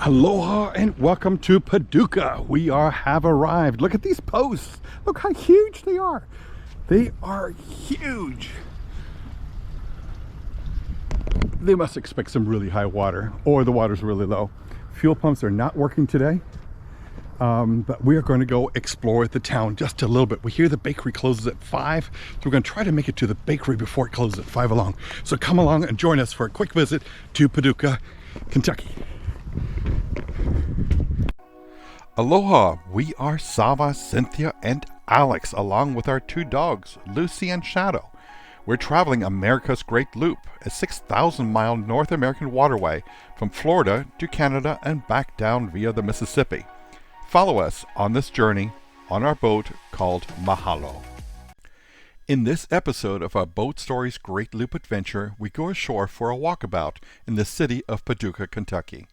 Aloha and welcome to Paducah. We have arrived. Look at these posts. Look how huge they are. They are huge. They must expect some really high water, or the water's really low. Fuel pumps are not working today, but we are going to go explore the town just a little bit. We hear the bakery closes at 5, so we're going to try to make it to the bakery before it closes at 5 along. So come along and join us for a quick visit to Paducah, Kentucky. Aloha, we are Sava, Cynthia, and Alex, along with our 2 dogs, Lucy and Shadow. We're traveling America's Great Loop, a 6,000-mile North American waterway from Florida to Canada and back down via the Mississippi. Follow us on this journey on our boat called Mahalo. In this episode of our Boat Stories Great Loop adventure, we go ashore for a walkabout in the city of Paducah, Kentucky.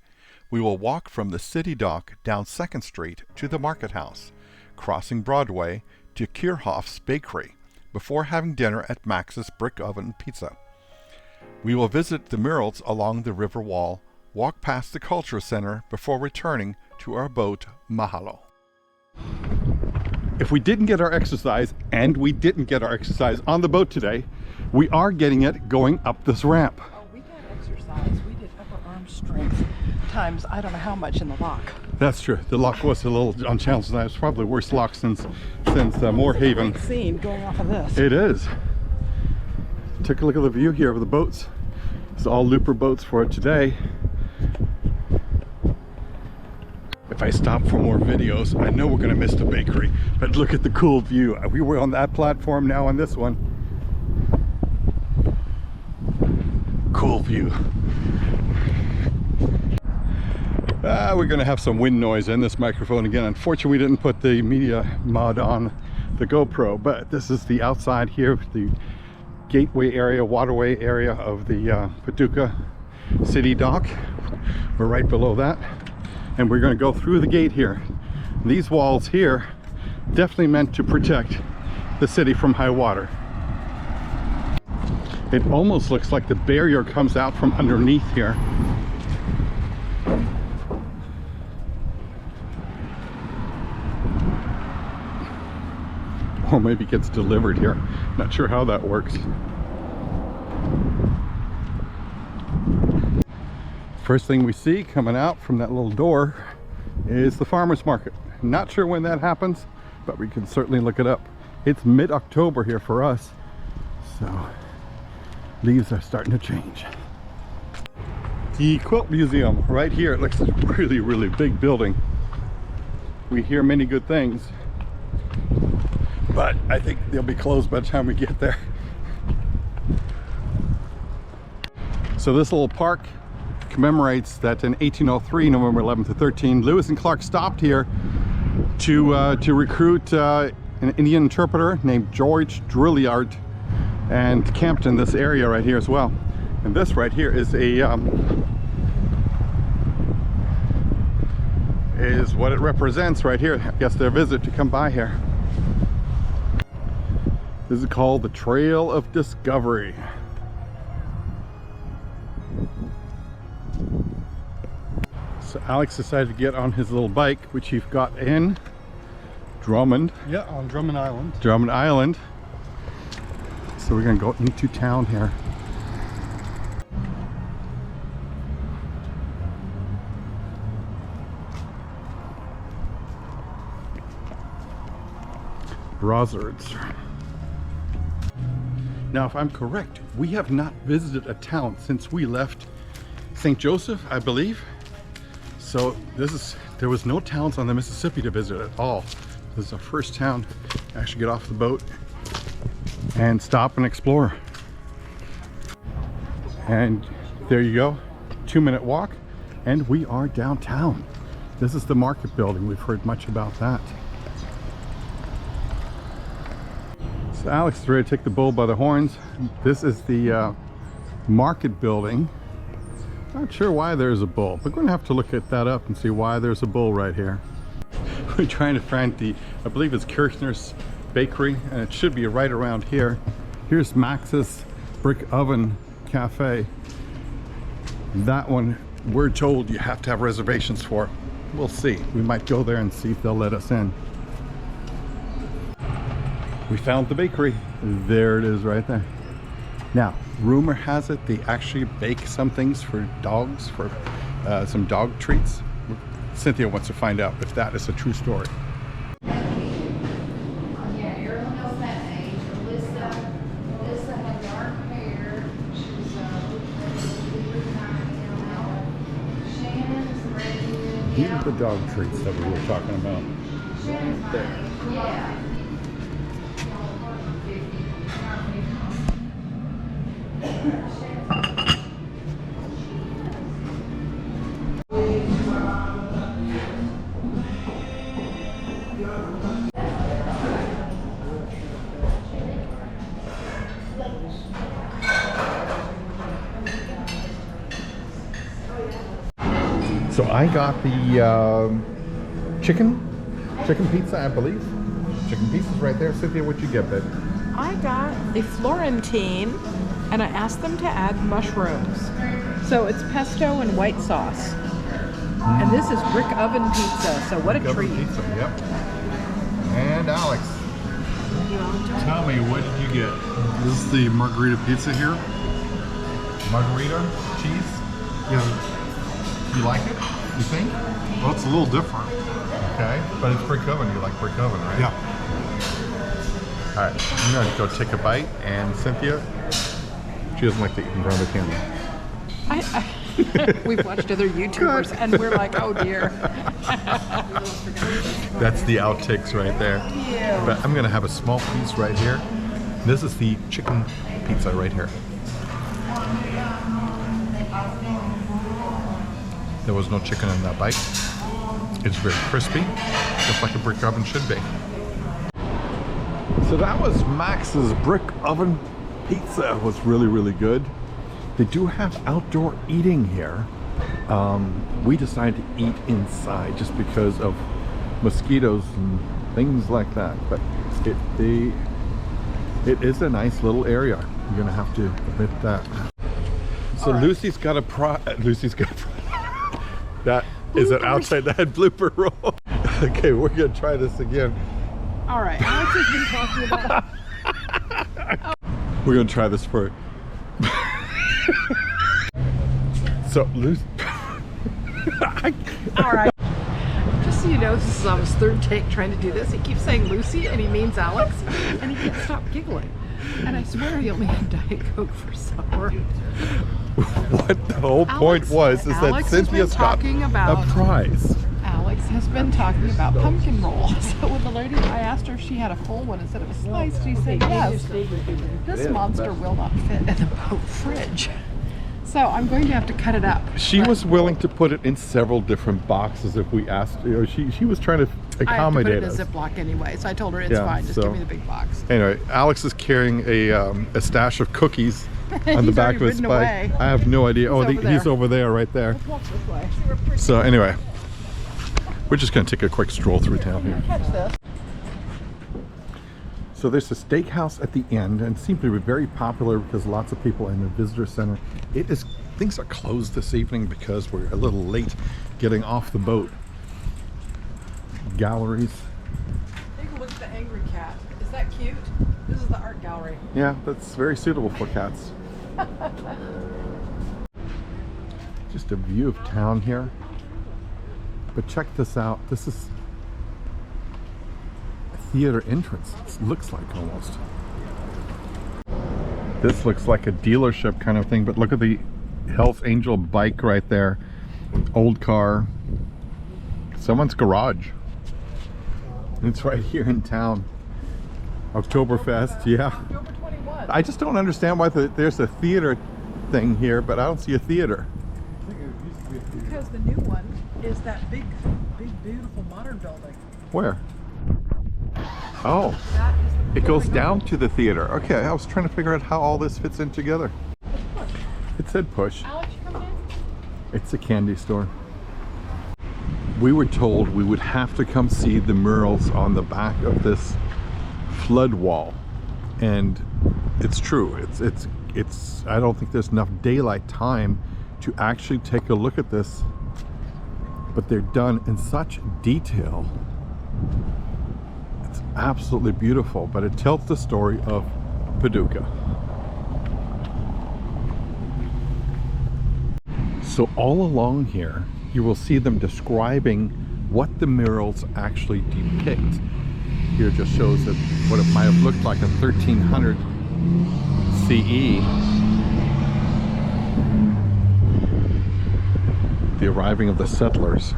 We will walk from the city dock down 2nd Street to the Market House, crossing Broadway to Kierhoff's Bakery, before having dinner at Max's Brick Oven Pizza. We will visit the murals along the river wall, walk past the Culture Center before returning to our boat, Mahalo. If we didn't get our exercise, and we didn't get our exercise on the boat today, we are getting it going up this ramp. Oh, we got exercise. We did upper arm strength times I don't know how much in the lock. That's true. The lock was a little unchallenged tonight. It's probably the worst lock since Moorhaven. It's a great scene going off of this. It is. Take a look at the view here of the boats. It's all looper boats for today. If I stop for more videos, I know we're going to miss the bakery, but look at the cool view. We were on that platform, now on this one. Cool view. We're going to have some wind noise in this microphone again. Unfortunately, we didn't put the media mod on the GoPro, but this is the outside here, the gateway area, waterway area of the Paducah City Dock. We're right below that, and we're going to go through the gate here. These walls here definitely meant to protect the city from high water. It almost looks like the barrier comes out from underneath here. Or maybe it gets delivered here. Not sure how that works. First thing we see coming out from that little door is the farmer's market. Not sure when that happens, but we can certainly look it up. It's mid-October here for us, so leaves are starting to change. The Quilt Museum right here. It looks like a really, really big building. We hear many good things, but I think they'll be closed by the time we get there. So this little park commemorates that in 1803, November 11th to 13, Lewis and Clark stopped here to recruit an Indian interpreter named George Drouillard, and camped in this area right here as well. And this right here is is what it represents right here. I guess their visit to come by here. This is called the Trail of Discovery. So Alex decided to get on his little bike, which he got in Drummond. Yeah, on Drummond Island. Drummond Island. So we're gonna go into town here. Rosards. Now, if I'm correct, we have not visited a town since we left St. Joseph, I believe. So there was no towns on the Mississippi to visit at all. This is our first town to actually get off the boat and stop and explore. And there you go, 2-minute walk, and we are downtown. This is the market building. We've heard much about that. So Alex is ready to take the bull by the horns. This is the market building. Not sure why there's a bull. We're going to have to look at that up and see why there's a bull right here. We're trying to find I believe it's Kirchner's Bakery, and it should be right around here. Here's Max's Brick Oven Cafe. That one we're told you have to have reservations for. We'll see. We might go there and see if they'll let us in. We found the bakery. There it is right there. Now, rumor has it they actually bake some things for dogs, for some dog treats. Cynthia wants to find out if that is a true story. These are the dog treats that we were talking about. Right there. So I got the chicken pizza, I believe. Chicken pizza's right there. Cynthia, what'd you get, babe? I got the Florentine, and I asked them to add mushrooms. So it's pesto and white sauce. And this is brick oven pizza, so what a treat. Pizza, yep. And Alex, tell me, what did you get? This is the margarita pizza here. Margarita, cheese? Yeah. You like it? You think? Well, it's a little different. Okay, but it's brick oven. You like brick oven, right? Yeah. All right, I'm gonna go take a bite, and Cynthia, she doesn't like to eat in front of the camera. We've watched other YouTubers, and we're like, oh dear. That's the outtakes right there. Ew. But I'm gonna have a small piece right here. This is the chicken pizza right here. There was no chicken in that bite. It's very crispy, just like a brick oven should be. So that was Max's brick oven pizza. It was really, really good. They do have outdoor eating here. We decided to eat inside just because of mosquitoes and things like that. But it is a nice little area. You're gonna have to admit that. So right. Lucy's got a that is an outside the head blooper roll. Okay, we're gonna try this again. All right, Alex has been talking about. We're gonna try this for. So Lucy. All right. Just so you know, this is on his third take trying to do this. He keeps saying Lucy and he means Alex, and he can't stop giggling. And I swear he only had Diet Coke for supper. What the whole point was is that Cynthia's got a prize. Alex has been talking about pumpkin roll. So when the lady, I asked her if she had a full one instead of a slice, she said yes. This monster will not fit in the boat fridge. So I'm going to have to cut it up. She was willing to put it in several different boxes if we asked. You know, she was trying to accommodate us. I have to put it in a Ziploc anyway, so I told her it's fine. Just give me the big box. Anyway, Alex is carrying a stash of cookies on the back of his bike. I have no idea. He's over there, right there. Let's walk this way. So anyway, we're just going to take a quick stroll through town here. Catch this. So there's a steakhouse at the end, and it seems to be very popular because lots of people in the visitor center. Things are closed this evening because we're a little late getting off the boat. Galleries. Take a look at the angry cat. Is that cute? This is the art gallery. Yeah, that's very suitable for cats. Just a view of town here. But check this out. This is theater entrance, it looks like almost. This looks like a dealership kind of thing, but look at the Health Angel bike right there. Old car. Someone's garage. It's right here in town. Oktoberfest, yeah. October 21. I just don't understand why there's a theater thing here, but I don't see a theater. Because the new one is that big, beautiful modern building. Where? Oh, it goes down to the theater. Okay, I was trying to figure out how all this fits in together. It said push. Alex, you coming in? It's a candy store. We were told we would have to come see the murals on the back of this flood wall, and it's true. It's I don't think there's enough daylight time to actually take a look at this, but they're done in such detail. It's absolutely beautiful, but it tells the story of Paducah. So all along here, you will see them describing what the murals actually depict. Here just shows that what it might have looked like in 1300 CE. The arriving of the settlers.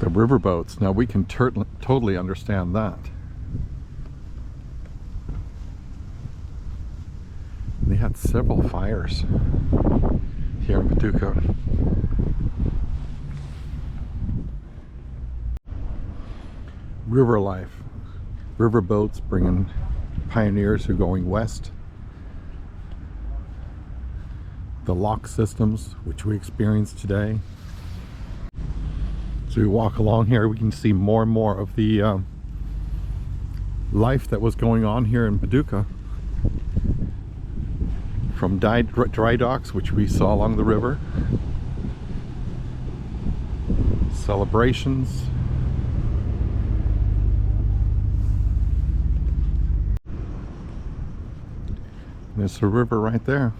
The riverboats. Now we can totally understand that. They had several fires here in Paducah. River life. Riverboats bringing pioneers who are going west. The lock systems, which we experience today. So we walk along here, we can see more and more of the life that was going on here in Paducah. From dry docks, which we saw along the river. Celebrations. There's the river right there.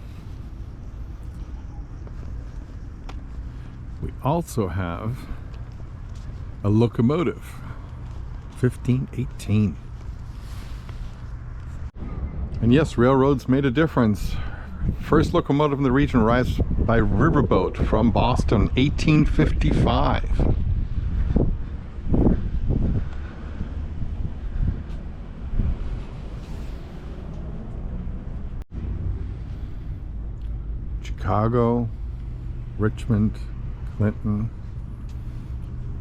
We also have a locomotive, 1518. And yes, railroads made a difference. First locomotive in the region arrives by riverboat from Boston, 1855. Chicago, Richmond, Clinton,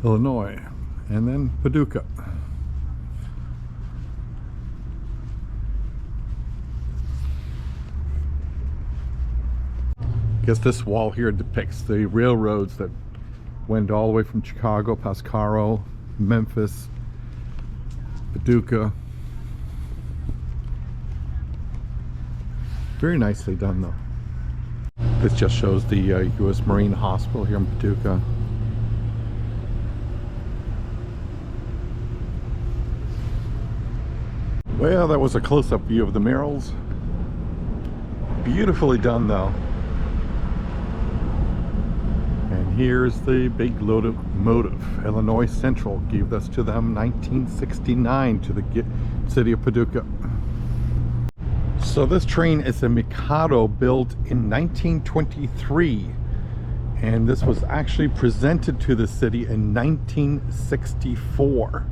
Illinois, and then Paducah. I guess this wall here depicts the railroads that went all the way from Chicago, Pascaro, Memphis, Paducah. Very nicely done though. This just shows the U.S. Marine Hospital here in Paducah. Well, that was a close-up view of the murals. Beautifully done though. And here's the big locomotive. Illinois Central gave this to them 1969 to the city of Paducah. So this train is a Mikado built in 1923, and this was actually presented to the city in 1964.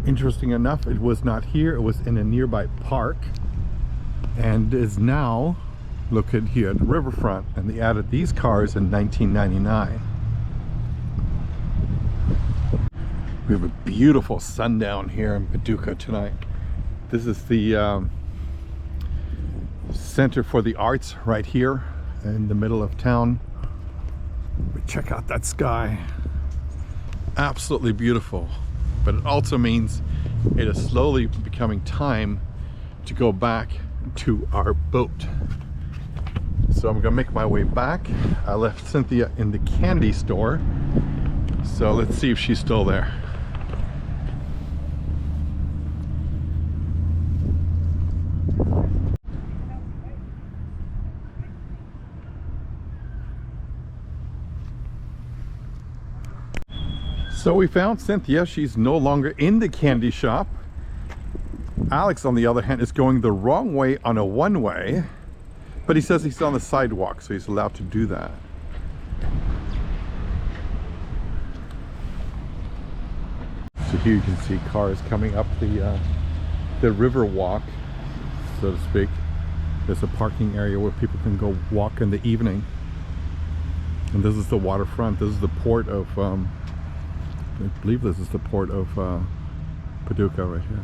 Interesting enough, it was not here, it was in a nearby park, and is now located here at the riverfront, and they added these cars in 1999. We have a beautiful sundown here in Paducah tonight. This is the Center for the Arts right here in the middle of town. But check out that sky. Absolutely beautiful. But it also means it is slowly becoming time to go back to our boat. So I'm gonna make my way back. I left Cynthia in the candy store. So let's see if she's still there. So we found Cynthia. She's no longer in the candy shop. Alex, on the other hand, is going the wrong way on a one-way, but he says he's on the sidewalk, so he's allowed to do that. So here you can see cars coming up the river walk, so to speak. There's a parking area where people can go walk in the evening. And this is the waterfront. This is the port of I believe this is the port of Paducah right here.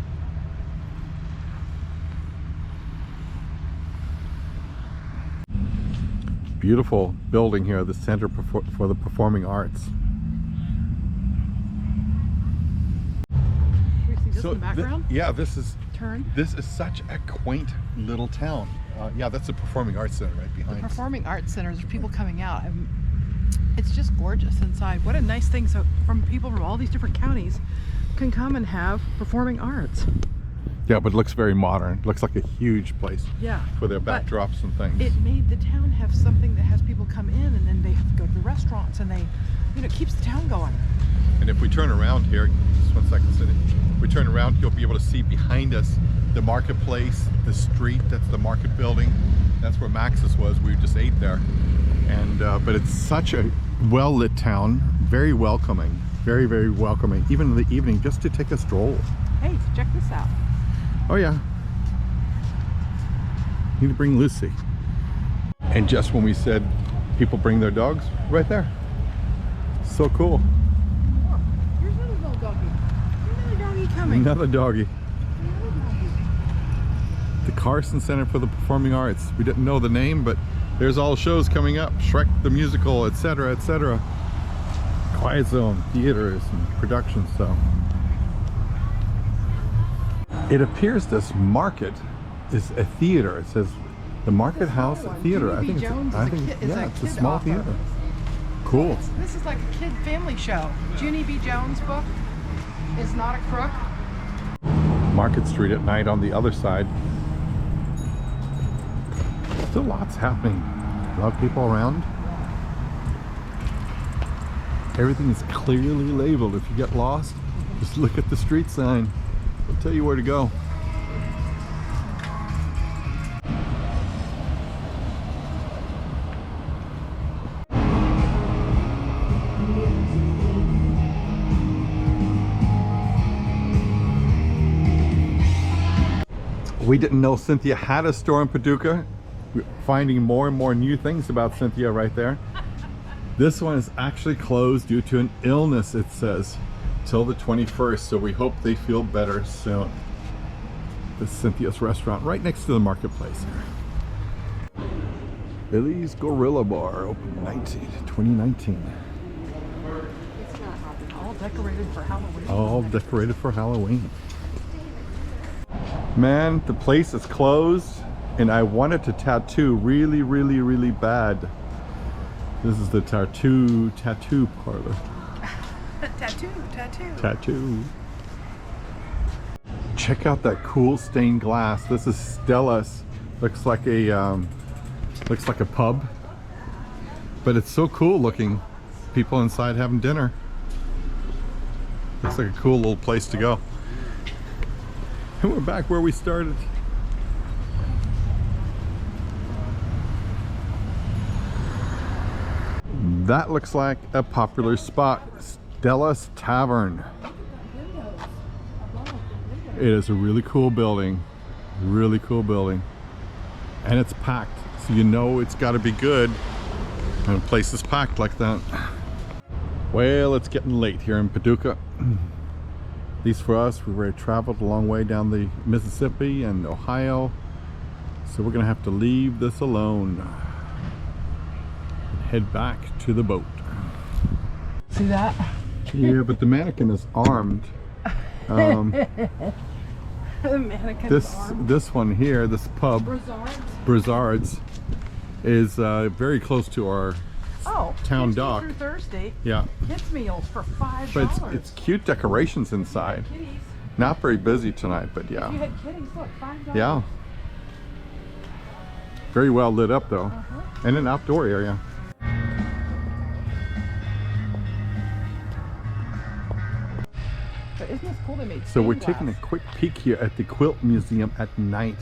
Beautiful building here, the Center for the Performing Arts. this in the background? Yeah, this is Turn. This is such a quaint little town. Yeah, that's the Performing Arts Center right behind. The Performing Arts Center, there's people coming out. It's just gorgeous inside. What a nice thing. So from people from all these different counties can come and have performing arts. Yeah, but it looks very modern. It looks like a huge place. Yeah. For their But backdrops and things. It made the town have something that has people come in and then they go to the restaurants and they, you know, it keeps the town going. And if we turn around here, just 1 second, Cindy. If we turn around, you'll be able to see behind us the marketplace, the street, that's the market building. That's where Max's was. We just ate there. And but it's such a well-lit town, very welcoming, very, very welcoming, even in the evening, just to take a stroll. Hey, check this out. Oh yeah. Need to bring Lucy. And just when we said people bring their dogs, right there. So cool. Oh, here's another little doggy. Another doggy coming. Another doggy. The Carson Center for the Performing Arts. We didn't know the name, but there's all shows coming up. Shrek the Musical, etc., etc. Quiet Zone, theaters, and production stuff. It appears this market is a theater. It says the Market House Theater. I think it's a small theater. Cool. This is like a kid family show. Junie B. Jones' book is not a crook. Market Street at night on the other side. Still lots happening. A lot of people around. Everything is clearly labeled. If you get lost, just look at the street sign. It'll tell you where to go. We didn't know Cynthia had a store in Paducah. We're finding more and more new things about Cynthia right there. This one is actually closed due to an illness, it says, till the 21st, so we hope they feel better soon. This is Cynthia's restaurant right next to the marketplace here. Billy's Gorilla Bar, open 2019. All decorated for Halloween. All decorated for Halloween. Man, the place is closed and I wanted to tattoo really, really, really bad. This is the tattoo parlor. Tattoo. Check out that cool stained glass. This is Stella's. Looks like a pub, but it's so cool looking. People inside having dinner. Looks like a cool little place to go. And we're back where we started. That looks like a popular spot, Stella's Tavern. It is a really cool building, and it's packed, so you know it's got to be good when a place is packed like that. Well, it's getting late here in Paducah. At least for us, we've already traveled a long way down the Mississippi and Ohio, so we're gonna have to leave this alone and head back to the boat. See that? Yeah, but the mannequin is armed. The mannequin is armed. This one here, this pub, Brizard's, is very close to our town Tuesday dock. Through Thursday. Yeah. Kids meals for $5. But it's cute decorations inside. Kitties. Not very busy tonight, but If you yeah. had kitties, look, $5. Yeah. Very well lit up though. And an outdoor area. But isn't this cool they made So we're stained taking a glass? quick peek here at the Quilt Museum at night.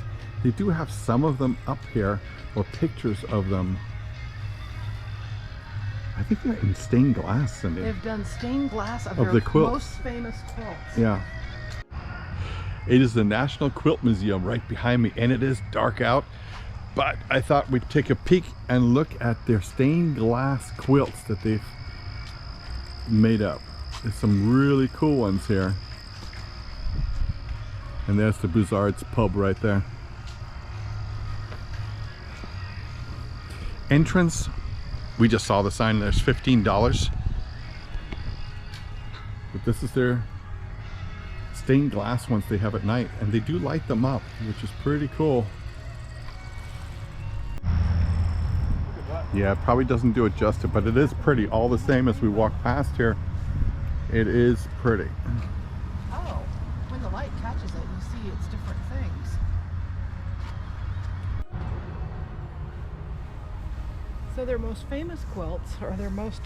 They do have some of them up here, or pictures of them. I think they're in stained glass, Cindy. They've done stained glass of the their quilt. most famous quilts. Yeah. It is the National Quilt Museum right behind me, and it is dark out, but I thought we'd take a peek and look at their stained glass quilts that they've made up. There's some really cool ones here. And there's the Brizard's pub right there. Entrance, we just saw the sign, there's $15. But this is their stained glass ones they have at night, and they do light them up, which is pretty cool. Yeah, it probably doesn't do it justice, but it is pretty all the same as we walk past here. It is pretty. Oh, when the light catches it, you see it's different things. So their most famous quilts, or their most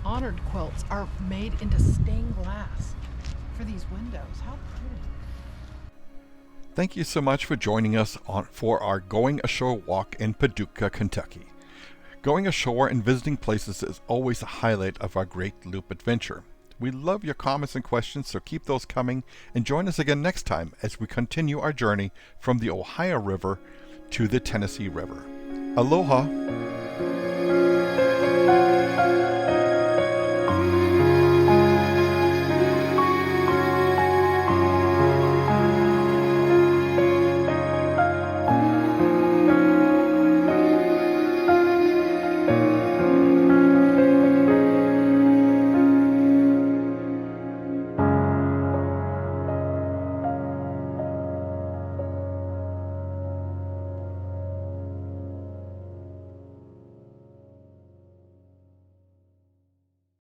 honored quilts, are made into stained glass for these windows. How pretty. Thank you so much for joining us for our Going Ashore walk in Paducah, Kentucky. Going ashore and visiting places is always a highlight of our Great Loop adventure. We love your comments and questions, so keep those coming, and join us again next time as we continue our journey from the Ohio River to the Tennessee River. Aloha!